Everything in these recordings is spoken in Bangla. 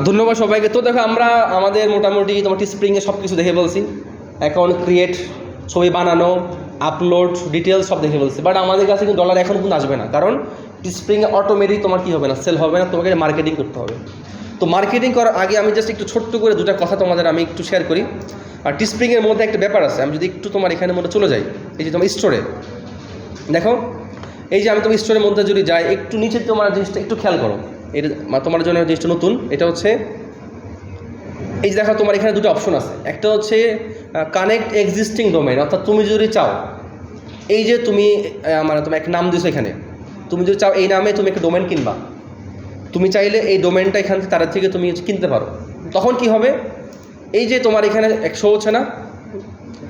ধন্যবাদ সবাইকে। তো দেখো আমরা আমাদের মোটামুটি তোমার টিস্প্রিংয়ে সব কিছু দেখে বলছি, অ্যাকাউন্ট ক্রিয়েট, ছবি বানানো, আপলোড, ডিটেলস সব দেখে বলছি। বাট আমাদের কাছে কিন্তু ডলার এখন কিন্তু আসবে না, কারণ টিস্প্রিংয়ে অটোমেটিক তোমার কী হবে না, সেল হবে না, তোমাকে মার্কেটিং করতে হবে। তো মার্কেটিং করার আগে আমি জাস্ট একটু ছোট্ট করে দুটা কথা তোমাদের আমি একটু শেয়ার করি। আর টিস্প্রিংয়ের মধ্যে একটা ব্যাপার আছে, আমি যদি একটু তোমার এখানের মধ্যে চলে যাই, এই যে তোমার স্টোরে দেখো, এই যে আমি তোমার স্টোরের মধ্যে যদি যাই, একটু নিচে তোমার জিনিসটা একটু খেয়াল করো, এটা তোমার জন্য জিনিসটা নতুন। এটা হচ্ছে এই যে দেখো তোমার এখানে দুটো অপশন আছে, একটা হচ্ছে কানেক্ট এক্সিস্টিং ডোমেইন, অর্থাৎ তুমি যদি চাও, এই যে তুমি মানে তুমি একটা নাম দিয়েছো এখানে, তুমি যদি চাও এই নামে তুমি একটা ডোমেইন কিনবা, তুমি চাইলে এই ডোমেইনটা এখান থেকে তার থেকে তুমি কিনতে পারো। তখন কি হবে, এই যে তোমার এখানে এক শো হচ্ছে না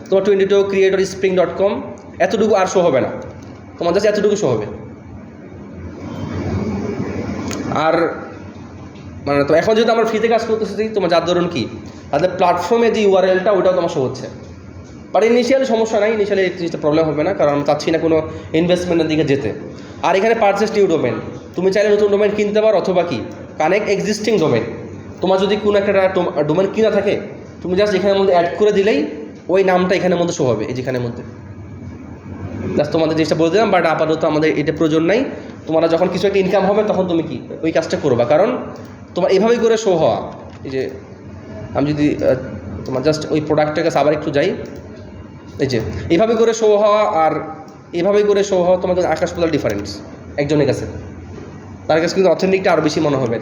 তোমার 22 creatorspring.com, এতটুকু আর শো হবে না, তোমার কাছে এতটুকু শো হবে। আর মানে তো এখন যেহেতু আমরা ফ্রিতে কাজ করতেছি, তোমার যার ধরুন কি তাদের প্ল্যাটফর্মে যে ইউআরএলটা ওটাও তোমার শো হচ্ছে। বাট ইনিশিয়ালি সমস্যা নাই, ইনিশিয়ালি এই জিনিসটা প্রবলেম হবে না, কারণ আমি চাচ্ছি না কোনো ইনভেস্টমেন্টের দিকে যেতে। আর এখানে পারচেস নিউ ডোমেন, তুমি চাইলে নতুন ডোমেন কিনতে পারো, অথবা কি কানেক্ট এক্সিস্টিং ডোমেন, তোমার যদি কোনো একটা ডোমেন কিনা থাকে, তুমি জাস্ট এখানের মধ্যে অ্যাড করে দিলেই ওই নামটা এখানের মধ্যে শো হবে, এই যেখানের মধ্যে। জাস্ট তোমাদের জিনিসটা বলে দিলাম, বাট আপাতত আমাদের এটা প্রয়োজন নাই। তোমরা যখন কিছু একটা ইনকাম হবে তখন তুমি কি ওই কাজটা করবা, কারণ তোমার এভাবেই করে শো হওয়া। এই যে আমি যদি তোমার জাস্ট ওই প্রোডাক্টের কাছে আবার একটু যাই, এই যে এইভাবে করে শো হওয়া আর এইভাবে করে শো হওয়া তোমার কাছে আকাশ পাতাল ডিফারেন্স একজনের কাছে, তার কাছে কিন্তু অথেন্টিকটা আরও বেশি মনে হবে।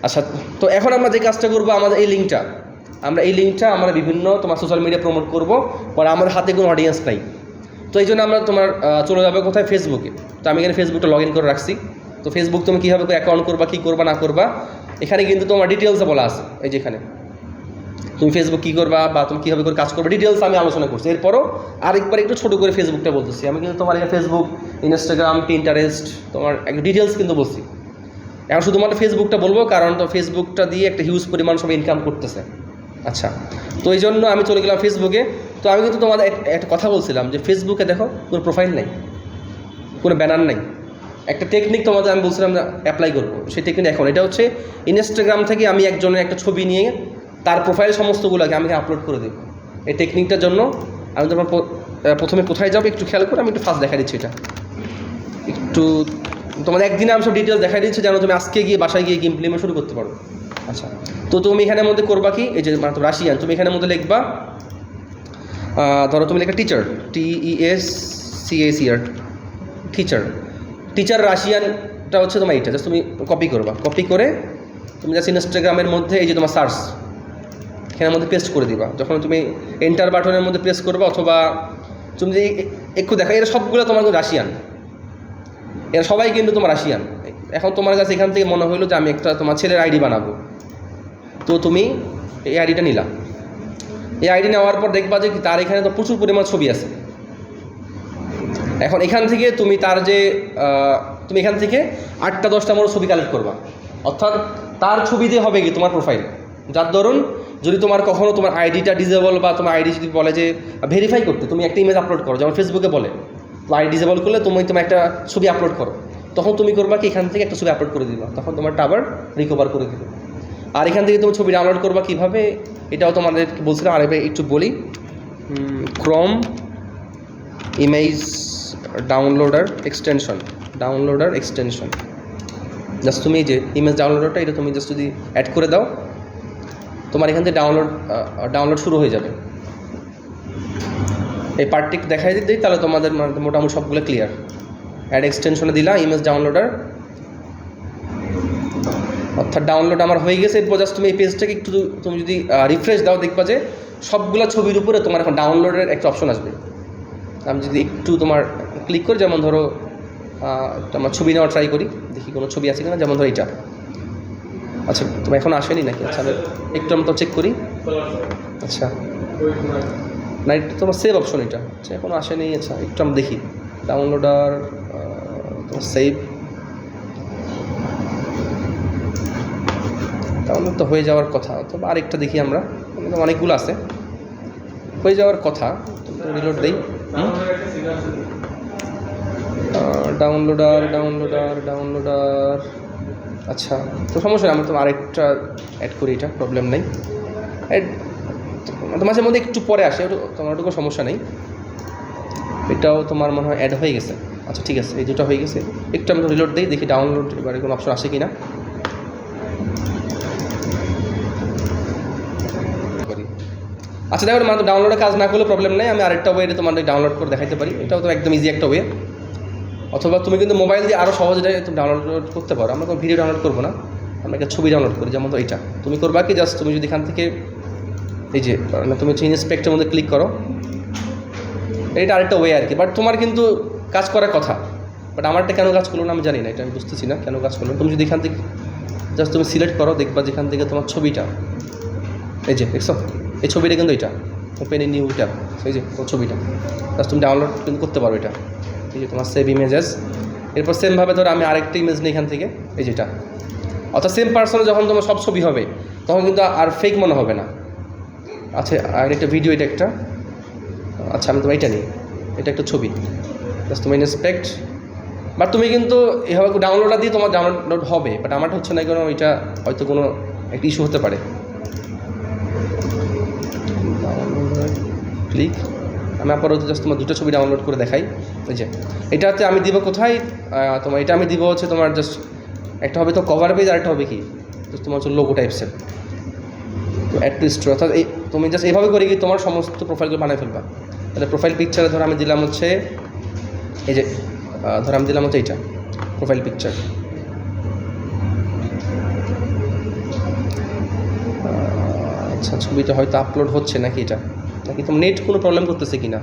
আচ্ছা, তো এখন আমরা যে কাজটা করবো, আমাদের এই লিঙ্কটা আমরা বিভিন্ন তোমার সোশ্যাল মিডিয়া প্রমোট করবো, পরে আমাদের হাতে কোনো অডিয়েন্স নাই। তো এই জন্য আমরা তোমার চলে যাবে কোথায়, ফেসবুকে। তো আমি এখানে ফেসবুকটা লগ ইন করে রাখছি। তো ফেসবুক তুমি কীভাবে অ্যাকাউন্ট করবা, কী করবা না করবা, এখানে কিন্তু তোমার ডিটেলসে বলা আছে। এই যেখানে তুমি ফেসবুক কী করবা বা তুমি কীভাবে করে কাজ করবে, ডিটেলস আমি আলোচনা করছি। এরপরও আরেকবার একটু ছোটো করে ফেসবুকটা বলতেছি। আমি কিন্তু তোমার এখানে ফেসবুক, ইনস্টাগ্রাম, পিন্টারেস্ট তোমার একটা ডিটেলস কিন্তু বলছি। এখন শুধুমাত্র ফেসবুকটা বলবো, কারণ তো ফেসবুকটা দিয়ে একটা হিউজ পরিমাণ সবাই ইনকাম করতেছে। আচ্ছা, তো এই জন্য আমি চলে গেলাম ফেসবুকে। তো আমি কিন্তু তোমাদের একটা কথা বলছিলাম যে ফেসবুকে দেখো কোনো প্রোফাইল নেই, কোনো ব্যানার নেই। একটা টেকনিক তোমাদের আমি বলছিলাম যে অ্যাপ্লাই করবো, সেই টেকনিক এখন এটা হচ্ছে, ইনস্টাগ্রাম থেকে আমি একজনের একটা ছবি নিয়ে তার প্রোফাইল সমস্তগুলোকে আমি আপলোড করে দেবো। এই টেকনিকটার জন্য আমি তোমার প্রথমে কোথায় যাবো একটু খেয়াল করে, আমি একটু ফার্স্ট দেখা দিচ্ছি। এটা একটু তোমাদের একদিনে আমি সব ডিটেলস দেখাই দিচ্ছি, যেন তুমি আজকে গিয়ে বাসায় গিয়ে ইমপ্লিমেন্ট শুরু করতে পারো। আচ্ছা, তো তুমি এখানের মধ্যে করবা কি, এই যে মানে রাশিয়ান, তুমি এখানের মধ্যে লিখবা, ধরো তুমি লেখা টিচার, TESCACR, টিচার রাশিয়ানটা হচ্ছে তোমার এইটা, জাস্ট তুমি কপি করবা, কপি করে তুমি জাস্ট ইনস্টাগ্রামের মধ্যে এই যে তোমার সার্চ এখানের মধ্যে পেস্ট করে দিবা। যখন তুমি এন্টার বাটনের মধ্যে প্রেস করবা, অথবা তুমি যদি একটু দেখা, এরা সবগুলো তোমার রাশিয়ান, এরা সবাই কিন্তু তোমার রাশিয়ান। এখন তোমার কাছে এখান থেকে মনে হলো যে আমি একটা তোমার ছেলের আইডি বানাবো, তো তুমি এই আইডিটা নিলা। এই আইডি নেওয়ার পর দেখবা যে তার এখানে তো প্রচুর পরিমাণ ছবি আছে। এখন এখান থেকে তুমি তার যে তুমি এখান থেকে 8টা 10টা মতো ছবি কালেক্ট করবা, অর্থাৎ তার ছবি দিয়ে হবে কি তোমার প্রোফাইল। যার ধরুন যদি তোমার কখনও তোমার আইডিটা ডিজেবল, বা তোমার আইডি যদি বলে যে ভেরিফাই করতে, তুমি একটা ইমেজ আপলোড করো, যেমন ফেসবুকে বলে তো আইডি ডিজেবল করলে তোমার একটা ছবি আপলোড করো, তখন তুমি করবা কি এখান থেকে একটা ছবি আপলোড করে দিবা, তখন তোমারটা আবার রিকভার করে দিবে। আর এখান থেকে তুমি ছবি ডাউনলোড করবা কীভাবে, এটাও তোমাদের বলছিলাম, আর একটু বলি। Chrome image downloader extension, just তুমি এই যে ইমেজ ডাউনলোডারটা, এটা তুমি জাস্ট যদি অ্যাড করে দাও, তোমার এখান থেকে ডাউনলোড শুরু হয়ে যাবে। এই পার্টটিক দেখাই দিই, তাহলে তোমাদের মোটামুটি সবগুলো ক্লিয়ার। অ্যাড এক্সটেনশনে দিলা ইমেজ ডাউনলোডার, অর্থাৎ ডাউনলোড আমার হয়ে গেছে। এরপর জাস্ট তুমি এই পেজটাকে একটু তুমি যদি রিফ্রেশ দাও, দেখবা যে সবগুলো ছবির উপরে তোমার এখন ডাউনলোডের একটা অপশন আসবে। আমি যদি একটু তোমার ক্লিক করি, যেমন ধরো আমার ছবি নেওয়া ট্রাই করি, দেখি কোনো ছবি আছে কিনা, যেমন ধরো এইটা। আচ্ছা, তোমার এখন আসেনি নাকি? আচ্ছা, একটু আমি তো চেক করি। আচ্ছা, না এটা তোমার সেভ অপশন, এটা আচ্ছা এখনও আসেনি। আচ্ছা, একটু আমি দেখি ডাউনলোডার, তোমার সেভ ডাউনলোড তো হয়ে যাওয়ার কথা, অথবা আরেকটা দেখি আমরা, অনেকগুলো আছে হয়ে যাওয়ার কথা, রিলোড দেই। ডাউনলোডার আচ্ছা, তো সমস্যা নেই, আমি তোমার আরেকটা অ্যাড করি, এটা প্রবলেম নেই। তো মাঝে মধ্যে একটু পরে আসে, তোমার ওটুকু সমস্যা নেই। এটাও তোমার মনে হয় অ্যাড হয়ে গেছে। আচ্ছা ঠিক আছে, এই দুটো হয়ে গেছে। একটু আমি রিলোড দিই, দেখি ডাউনলোড এবারে কোনো অপশন আসে কি না। আচ্ছা দেখো, মানে ডাউনলোডে কাজ না করলে প্রবলেম নেই, আমি আরেকটা ওয়ে তোমার ডাউনলোড করে দেখাতে পারি। এটাও তো একদম ইজি একটা ওয়ে। অথবা তুমি কিন্তু মোবাইল দিয়ে আরও সহজে তুমি ডাউনলোড করতে পারো। আমরা কোনো ভিডিও ডাউনলোড করবো না, আমরা একটা ছবি ডাউনলোড করি। যেমন তো এইটা তুমি করবা কি, জাস্ট তুমি যদি এখান থেকে এই যে তুমি ইন্সপেক্টের মধ্যে ক্লিক করো, এটা আরেকটা ওয়ে আর কি। বাট তোমার কিন্তু কাজ করার কথা, বাট আমারটা কেন কাজ করলো না আমি জানি না, এটা আমি বুঝতেছি না কেন কাজ করলো। তুমি যদি এখান থেকে জাস্ট তুমি সিলেক্ট করো, দেখবা যেখান থেকে তোমার ছবিটা, এই যে দেখছো এই ছবিটা কিন্তু এটা ওপেন ইন নিউ ট্যাব, এই যে ছবিটা জাস্ট তুমি ডাউনলোড কিন্তু করতে পারো। এটা এই যে তোমার সেভ ইমেজেস। এরপর সেমভাবে ধরো আমি আরেকটা ইমেজ নিই এখান থেকে, এই যেটা। অর্থাৎ সেম পার্সনে যখন তোমার সব ছবি হবে তখন কিন্তু আর ফেক মনে হবে না। আচ্ছা আরেকটা ভিডিও, এটা একটা। আচ্ছা আমি তোমার এটা নিই, এটা একটা ছবি, জাস্ট তুমি ইন্সপেক্ট। বাট তুমি কিন্তু এভাবে ডাউনলোডটা দিয়ে তোমার ডাউনলোড হবে, বাট আমারটা হচ্ছে না, কোনো এটা হয়তো কোনো একটা ইস্যু হতে পারে। ক্লিক, আমি আপাতত জাস্ট তোমার দুটো ছবি ডাউনলোড করে দেখাই। এই যে এটাতে আমি দিব কোথায়, তোমার এটা আমি দিব হচ্ছে তোমার জাস্ট একটা হবে তো কভার পেজ, আর একটা হবে কি জাস্ট তোমার হচ্ছে লোগো টাইপসের। তো অ্যাড টু স্টোর, অর্থাৎ এই তুমি জাস্ট এইভাবে করে কি তোমার সমস্ত প্রোফাইলগুলো বানিয়ে ফেলবা। তাহলে প্রোফাইল পিকচারে ধরো আমি দিলাম হচ্ছে এই যে, ধরো আমি দিলাম হচ্ছে এইটা প্রোফাইল পিকচার। আচ্ছা ছবিটা হয়তো আপলোড হচ্ছে নাকি, এটা নাকি তোমার নেট কোনো প্রবলেম করতেছে কি না।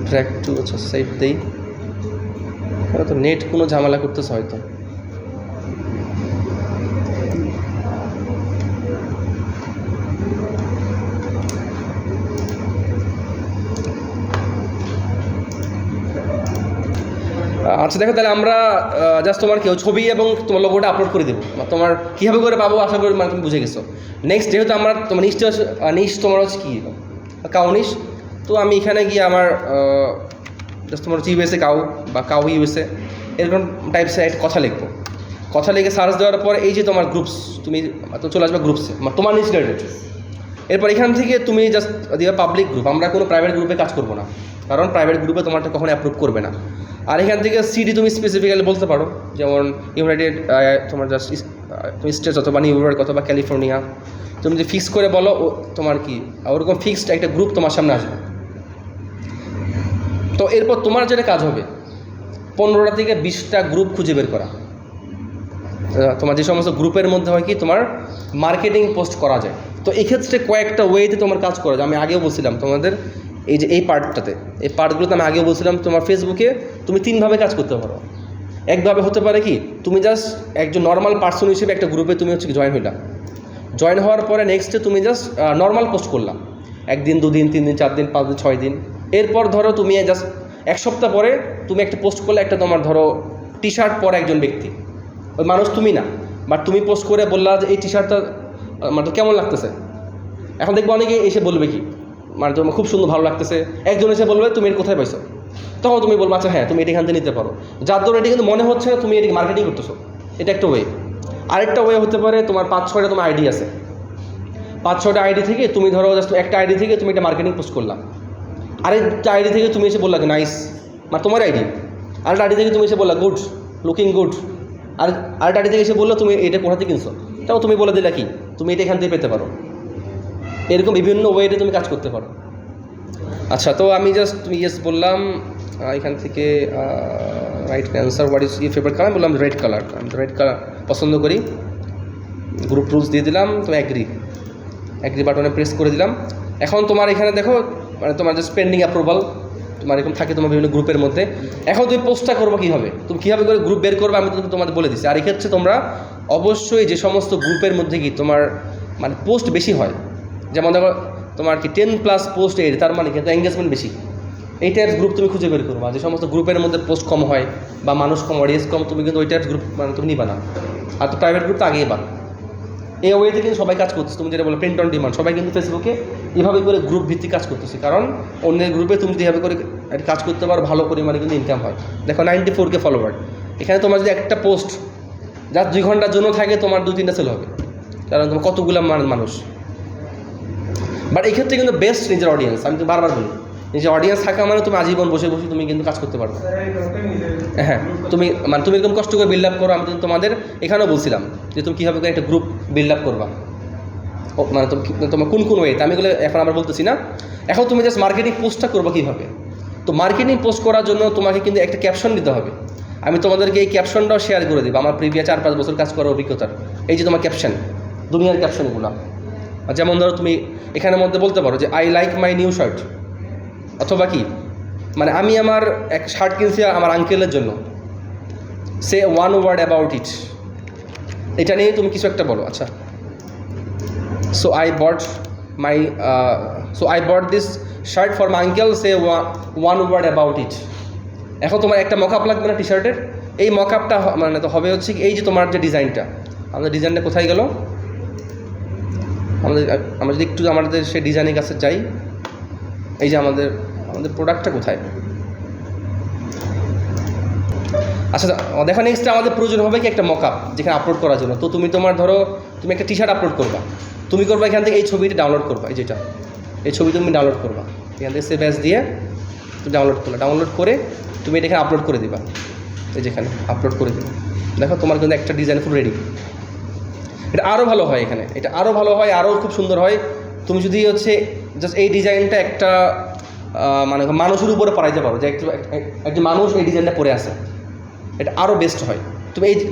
ড্র্যাগ টু, আচ্ছা সেভ দেই, হয়তো নেট কোনো ঝামেলা করতেছে হয়তো। আচ্ছা দেখো, তাহলে আমরা জাস্ট তোমার কেউ ছবি এবং তোমার লোগোটা আপলোড করে দেবো। তোমার কীভাবে করে পাবো আশা করি মানে তুমি বুঝে গেছো। নেক্সট যেহেতু আমরা তোমার নিশ তোমার হচ্ছে কী কাউ নিশ, তো আমি এখানে গিয়ে আমার জাস্ট তোমার হচ্ছে ইউএসএ কাউ বা কাউ ইউএসএ এরকম টাইপসে একটা কথা লিখবো। কথা লিখে সার্চ দেওয়ার পর এই যে তোমার গ্রুপস, তুমি তো চলে আসবে গ্রুপসে, তোমার নিজ রিলেটেড। এরপর এখান থেকে তুমি জাস্ট দিবা পাবলিক গ্রুপ। আমরা কোনো প্রাইভেট গ্রুপে কাজ করবো না, কারণ প্রাইভেট গ্রুপে তোমারটা কখনো অ্যাপ্রুভ করবে না। আর এখান থেকে সিটি তুমি স্পেসিফিক্যালি বলতে পারো, যেমন ইউনাইটেড তোমার জাস্ট তুমি স্টেটস অথবা নিউ ইয়র্ক অথবা ক্যালিফোর্নিয়া। তুমি যদি ফিক্স করে বলো তোমার কি ওরকম ফিক্সড একটা গ্রুপ তোমার সামনে আসবে। তো এরপর তোমার যেটা কাজ হবে 15টা থেকে 20টা গ্রুপ খুঁজে বের করা। তোমার যে সমস্ত গ্রুপের মধ্যে হয় কি তোমার মার্কেটিং পোস্ট করা যায়। তো এক্ষেত্রে কয়েকটা ওয়েতে তোমার কাজ করা যায়। আমি আগেও বলছিলাম তোমাদের এই যে এই পার্টটাতে, এই পার্টগুলোতে আমি আগেও বলছিলাম তোমার ফেসবুকে তুমি 3ভাবে কাজ করতে পারো। একভাবে হতে পারে কি তুমি জাস্ট একজন নর্মাল পার্সন হিসেবে একটা গ্রুপে তুমি হচ্ছে জয়েন হইলা। জয়েন হওয়ার পরে নেক্সটে তুমি জাস্ট নর্মাল পোস্ট করলাম, 1 দিন 2 দিন 3 দিন 4 দিন 5 দিন 6 দিন। এরপর ধরো তুমি জাস্ট 1 সপ্তাহ পরে তুমি একটা পোস্ট করলে, একটা তোমার ধরো টি শার্ট পরে একজন ব্যক্তি, ওই মানুষ তুমি না, বাট তুমি পোস্ট করে বললা যে এই টি শার্টটা মানে কেমন লাগতেছে। এখন দেখবো অনেকে এসে বলবে কি মানে তোমার খুব সুন্দর ভালো লাগতেছে। একজন এসে বলবে তুমি এর কোথায় পাইছো, তখন তুমি বলবো আচ্ছা হ্যাঁ তুমি এটি এখান থেকে নিতে পারো। যার ধরো এটি কিন্তু মনে হচ্ছে না তুমি এটি মার্কেটিং করতেছো, এটা একটা ওয়ে। আরেকটা ওয়ে হতে পারে তোমার 5-6টা তোমার আইডি আছে, 5-6টা আইডি থেকে তুমি ধরো জাস্ট একটা আইডি থেকে তুমি একটা মার্কেটিং পোস্ট করলাম। আরেকটা আইডি থেকে তুমি এসে বললা নাইস, মানে তোমার আইডি। আরেকটা আইডি থেকে তুমি এসে বললা গুড, লুকিং গুড। আর আরেকটা আইডি থেকে এসে বললো তুমি এটা কোথা থেকে কিনছো, তাও তুমি বলে দিলা কি তুমি এটা এখান থেকে পেতে পারো। এরকম বিভিন্ন ওয়েতে তুমি কাজ করতে পারো। আচ্ছা তো আমি জাস্ট তুমি ইয়েস বললাম এখান থেকে right answer what is your favourite colour, বললাম রেড কালার। আমি তো রেড কালার পছন্দ করি। গ্রুপ রুলস দিয়ে দিলাম, তো অ্যাগ্রি বাটনে প্রেস করে দিলাম। এখন তোমার এখানে দেখো মানে তোমার জাস্ট পেন্ডিং অ্যাপ্রুভাল তোমার এরকম থাকে তোমার বিভিন্ন গ্রুপের মধ্যে। এখন তুমি পোস্টটা করবো কীভাবে, তুমি কীভাবে করে গ্রুপ বের করবে আমি তোমাদের বলে দিচ্ছি। আর এক্ষেত্রে তোমরা অবশ্যই যে সমস্ত গ্রুপের মধ্যে কি তোমার মানে পোস্ট বেশি হয়, যেমন দেখো তোমার কি 10+ পোস্ট এর, তার মানে কিন্তু এঙ্গেজমেন্ট বেশি, এই টাইপস গ্রুপ তুমি খুঁজে বের করবা। যে সমস্ত গ্রুপের মধ্যে পোস্ট কম হয় বা মানুষ কম, অডিয়েন্স কম, তুমি কিন্তু ওই টাইপস গ্রুপ মানে তুমি নিবা না। আর তো প্রাইভেট গ্রুপ তো আগেই বা এই ওয়েতে কিন্তু সবাই কাজ করতেছে। তুমি যেটা বলো প্রিন্ট অন ডিমান্ড, সবাই কিন্তু ফেসবুকে এভাবে করে গ্রুপ ভিত্তিক কাজ করতেছে, কারণ অন্যের গ্রুপে তুমি যদি এভাবে করে কাজ করতে পারো ভালো পরিমাণে কিন্তু ইনকাম হয়। দেখো 94K ফলোয়ার, এখানে তোমার যদি একটা পোস্ট যার 2 ঘন্টার জন্য থাকে তোমার 2-3টা সেল হবে, কারণ তোমার কতগুলো মানুষ। বাট এই ক্ষেত্রে কিন্তু বেস্ট নিজের অডিয়েন্স। আমি তো বারবার বলি, নিজের অডিয়েন্স থাকা মানে তুমি আজীবন বসে বসে তুমি কিন্তু কাজ করতে পারবে। হ্যাঁ, তুমি এরকম কষ্ট করে বিল্ড আপ করো। আমি তোমাদের এখানেও বলছিলাম যে তুমি কীভাবে করে একটা গ্রুপ বিল্ড আপ করবা, মানে তোমার কোন ওয়েতে, আমি এগুলো এখন আবার বলতেছি না। এখন তুমি জাস্ট মার্কেটিং পোস্টটা করবো কীভাবে। তো মার্কেটিং পোস্ট করার জন্য তোমাকে কিন্তু একটা ক্যাপশন দিতে হবে। আমি তোমাদেরকে এই ক্যাপশনটাও শেয়ার করে দেবো, আমার প্রিভিয়াস 4-5 বছর কাজ করার অভিজ্ঞতার। এই যে তোমার ক্যাপশন, দুনিয়ার ক্যাপশনগুলো, যেমন ধরো তুমি এখানের মধ্যে বলতে পারো যে I like my new shirt, অথবা কি মানে আমি আমার এক শার্ট কিনছি আমার আঙ্কেলের জন্য, সে 1 ওয়ার্ড অ্যাবাউট ইট, এটা নিয়ে তুমি কিছু একটা বলো। আচ্ছা, so I bought this shirt for my uncle, say 1 word about it. এখন তোমার একটা মকআপ লাগবে না টি শার্টের? এই মকআপটা মানে তো হবে হচ্ছে এই যে তোমার যে ডিজাইনটা, আমাদের ডিজাইনটা কোথায় গেল? আমরা যদি একটু আমাদের সেই ডিজাইনের কাছে যাই, এই যে আমাদের প্রোডাক্টটা কোথায়? আচ্ছা দেখো, নেক্সট আমাদের প্রয়োজন হবে কি একটা মকআপ যেখানে আপলোড করার জন্য। তো তুমি ধরো তুমি একটা টি শার্ট আপলোড করবা, তুমি করবা এখান থেকে এই ছবিটা ডাউনলোড করবা, এই ছবি তুমি ডাউনলোড করবা এখান থেকে সেভ অ্যাজ দিয়ে তুমি ডাউনলোড করে তুমি এটা এখানে আপলোড করে দিবা, এই যেখানে আপলোড করে দিবা। দেখো তোমার কিন্তু একটা ডিজাইন ফুল রেডি। এটা আরও ভালো হয়, এখানে এটা আরও ভালো হয়, আরও খুব সুন্দর হয়। তুমি যদি হচ্ছে জাস্ট এই ডিজাইনটা একটা মানে মানুষের উপরে পড়াইতে পারো, যে একজন মানুষ এই ডিজাইনটা পরে আসে, এটা আরও বেস্ট হয়।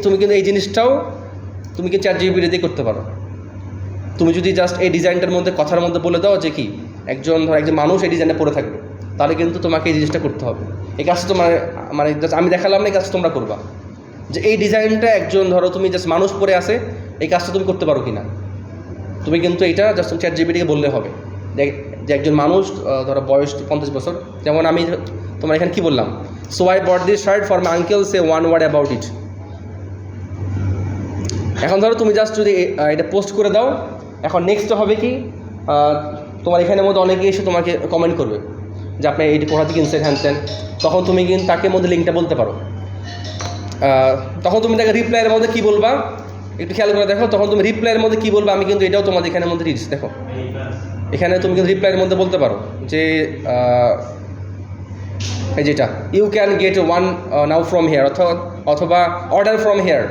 তুমি কিন্তু এই জিনিসটাও তুমি কিন্তু ChatGPT দিয়ে করতে পারো। তুমি যদি জাস্ট এই ডিজাইনটার মধ্যে কথার মধ্যে বলে দাও যে কি একজন মানুষ এই ডিজাইনটা পরে থাকবে, তাহলে কিন্তু তোমাকে এই জিনিসটা করতে হবে। এই কাজটা তোমার মানে জাস্ট আমি দেখালাম না, এই কাজটা তোমরা করবা, যে এই ডিজাইনটা একজন ধরো তুমি জাস্ট মানুষ পরে আসে, এই কাজটা তুমি করতে পারো কি না। তুমি কিন্তু এইটা জাস্ট ChatGPTকে বললে হবে যে একজন মানুষ ধরো বয়স 50 বছর, যেমন আমি তোমার এখানে কী বললাম, so I bought this shirt for my uncle, say 1 word about it. এখন ধরো তুমি জাস্ট যদি এটা পোস্ট করে দাও, এখন নেক্সট হবে কি তোমার এখানের মধ্যে অনেকে এসে তোমাকে কমেন্ট করবে যে আপনি এইটি কোথা থেকে কিনছেন হ্যান ত্যান, তখন তুমি কিন্তু তাকে মধ্যে লিঙ্কটা বলতে পারো। তখন তুমি তাকে রিপ্লাইয়ের মধ্যে কী বলবা একটু খেয়াল করে দেখো, তখন তুমি রিপ্লাইয়ের মধ্যে কী বলবা, আমি কিন্তু এটাও তোমাদের এখানের মধ্যে দিচ্ছি। দেখো এখানে তুমি কিন্তু রিপ্লাইয়ের মধ্যে বলতে পারো যে এই যেটা you can get 1 now from here, অথবা অর্ডার ফ্রম হেয়ার।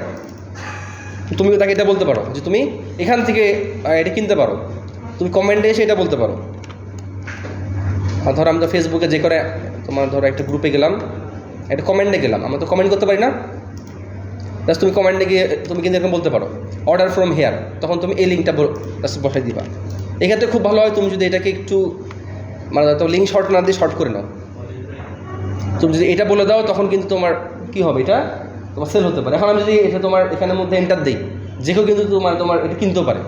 তুমি তাকে এটা বলতে পারো যে তুমি এখান থেকে এটা কিনতে পারো। তুমি কমেন্টে এসে এটা বলতে পারো। আর ধরো আমি তো ফেসবুকে যে করে তোমার ধরো একটা গ্রুপে গেলাম, একটা কমেন্টে গেলাম, আমরা তো কমেন্ট করতে পারি না, জাস্ট তুমি কমেন্টে গিয়ে তুমি কিন্তু এরকম বলতে পারো অর্ডার ফ্রম হেয়ার, তখন তুমি এই লিঙ্কটা জাস্ট বসাই দিবা। এক্ষেত্রে খুব ভালো হয় তুমি যদি এটাকে একটু মানে তো লিঙ্ক শর্ট না দিয়ে শর্ট করে নাও। তুমি যদি এটা বলে দাও তখন কিন্তু তোমার কী হবে, এটা তোমার সেল হতে পারে। এখন আমি যদি এটা তোমার এখানের মধ্যে এন্টার দিই, যে কেউ কিন্তু তোমার এটা কিনতেও পারে,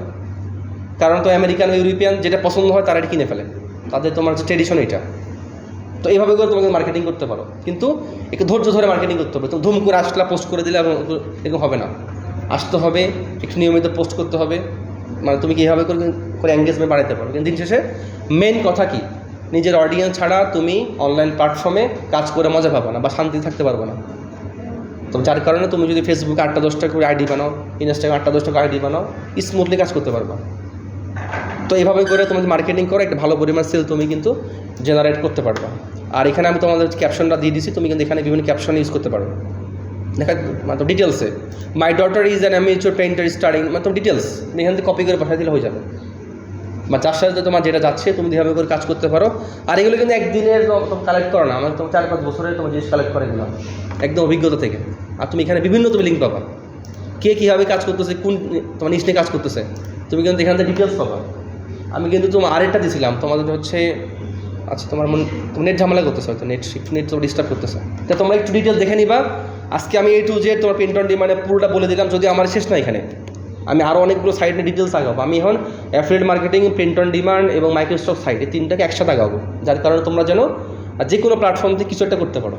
কারণ তো আমেরিকান ইউরোপিয়ান যেটা পছন্দ হয় তারা এটা কিনে ফেলে, তাদের তোমার যে ট্রেডিশন এটা। তো এইভাবে করে তোমাকে মার্কেটিং করতে পারো, কিন্তু একটু ধৈর্য ধরে মার্কেটিং করতে হবে। তুমি ধুম করে আসলা পোস্ট করে দিলে এরকম হবে না, আসতে হবে, একটু নিয়মিত পোস্ট করতে হবে। মানে তুমি কীভাবে করে এঙ্গেজমেন্ট বাড়াতে পারো। কিন্তু দিন শেষে মেন কথা কি, নিজের অডিয়েন্স ছাড়া তুমি অনলাইন প্ল্যাটফর্মে কাজ করে মজা পাবো না বা শান্তি থাকতে পারবো না। তো যার কারণে তুমি যদি ফেসবুকে 8টা-10টা করে আইডি বানাও, ইনস্টাগ্রামে 8টা-10টা করে আইডি বানাও, স্মুথলি কাজ করতে পারবা। তো এইভাবে করে তুমি মার্কেটিং করো, একটা ভালো পরিমাণ সেল তুমি কিন্তু জেনারেট করতে পারবা। আর এখানে আমি তোমাদের ক্যাপশনটা দিয়ে দিচ্ছি, তুমি কিন্তু এখানে বিভিন্ন ক্যাপশন ইউজ করতে পারো। দেখা মানে ডিটেলসে my daughter is an amateur painter starting, মানে ডিটেলস তুমি এখান থেকে কপি করে পাঠিয়ে দিলে হয়ে যাবে। বা যার সাথে তোমার যেটা যাচ্ছে তুমি যেভাবে করে কাজ করতে পারো। আর এগুলো কিন্তু একদিনের কালেক্ট করো না, আমার তোমার 4-5 বছরের তোমার জিনিস কালেক্ট করে এগুলো একদম অভিজ্ঞতা থেকে। আর তুমি এখানে বিভিন্ন তুমি লিঙ্ক পাবা, কে কীভাবে কাজ করতেছে, কোন তোমার নিচ নিয়ে কাজ করতেছে, তুমি কিন্তু এখান থেকে ডিটেলস পাবা। আমি কিন্তু তোমার আরেকটা দিয়েছিলাম তোমাদের হচ্ছে, আচ্ছা তোমার নেট ঝামেলা করতেছে, হয়তো নেট তোমার ডিস্টার্ব করতেছে, তো তোমরা একটু ডিটেলস দেখে নিবা। আজকে আমি A to Z তোমার প্রিন্ট অন ডিমান্ডে পুরোটা বলে দিলাম, যদি আমার শেষ না এখানে আমি আরও অনেকগুলো সাইডে ডিটেলস আগাবো। আমি এখন affiliate marketing, print on demand এবং মাইক্রোস্টক সাইট, এই 3টাকে একসাথে আগাবো, যার কারণে তোমরা যেন যে কোনো প্ল্যাটফর্ম থেকে কিছু একটা করতে পারো।